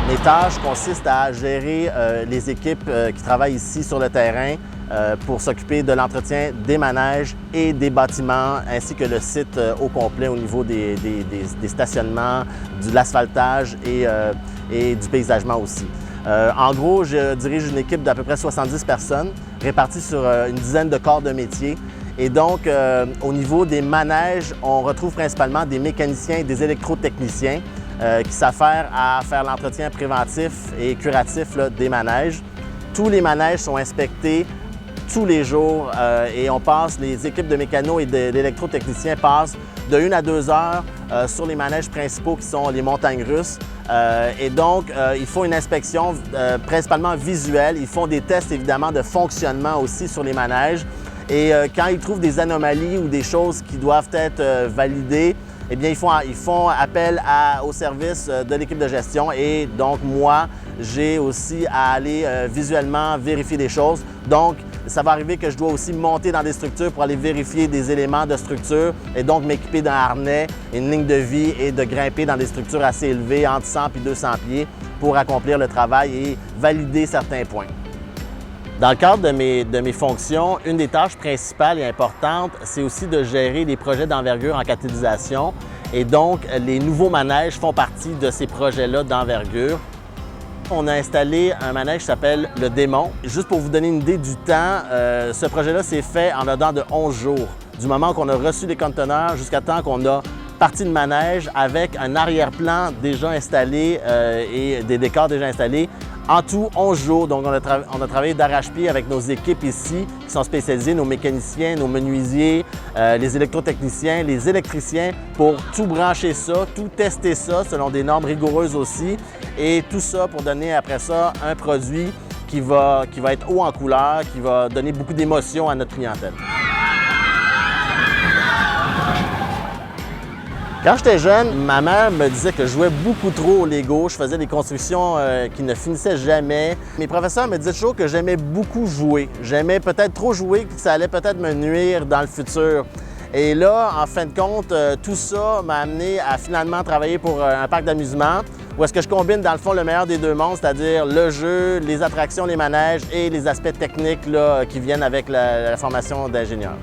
Mes tâches consistent à gérer les équipes qui travaillent ici sur le terrain pour s'occuper de l'entretien des manèges et des bâtiments, ainsi que le site au complet au niveau des stationnements, de l'asphaltage et du paysagement aussi. En gros, je dirige une équipe d'à peu près 70 personnes réparties sur une dizaine de corps de métier. Et donc, au niveau des manèges, on retrouve principalement des mécaniciens et des électrotechniciens qui s'affairent à faire l'entretien préventif et curatif des manèges. Tous les manèges sont inspectés tous les jours et les équipes de mécanos et d'électrotechniciens passent de 1 à 2 heures sur les manèges principaux qui sont les montagnes russes. Et donc, ils font une inspection principalement visuelle. Ils font des tests évidemment de fonctionnement aussi sur les manèges. Et quand ils trouvent des anomalies ou des choses qui doivent être validées, eh bien, ils font appel au service de l'équipe de gestion et donc moi, j'ai aussi à aller visuellement vérifier des choses. Donc, ça va arriver que je dois aussi monter dans des structures pour aller vérifier des éléments de structure et donc m'équiper d'un harnais, une ligne de vie et de grimper dans des structures assez élevées, entre 100 et 200 pieds, pour accomplir le travail et valider certains points. Dans le cadre de mes fonctions, une des tâches principales et importantes, c'est aussi de gérer les projets d'envergure en catalysation. Et donc, les nouveaux manèges font partie de ces projets-là d'envergure. On a installé un manège qui s'appelle le Démon. Juste pour vous donner une idée du temps, ce projet-là s'est fait en dedans de 11 jours. Du moment qu'on a reçu les conteneurs jusqu'à temps qu'on a parti de manège avec un arrière-plan déjà installé et des décors déjà installés. En tout, 11 jours. Donc, on a travaillé d'arrache-pied avec nos équipes ici qui sont spécialisées, nos mécaniciens, nos menuisiers, les électrotechniciens, les électriciens pour tout brancher ça, tout tester ça selon des normes rigoureuses aussi. Et tout ça pour donner après ça un produit qui va être haut en couleur, qui va donner beaucoup d'émotion à notre clientèle. Quand j'étais jeune, ma mère me disait que je jouais beaucoup trop au Lego. Je faisais des constructions qui ne finissaient jamais. Mes professeurs me disaient toujours que j'aimais beaucoup jouer. J'aimais peut-être trop jouer, que ça allait peut-être me nuire dans le futur. Et là, en fin de compte, tout ça m'a amené à finalement travailler pour un parc d'amusement où est-ce que je combine dans le fond le meilleur des deux mondes, c'est-à-dire le jeu, les attractions, les manèges et les aspects techniques là, qui viennent avec la formation d'ingénieur.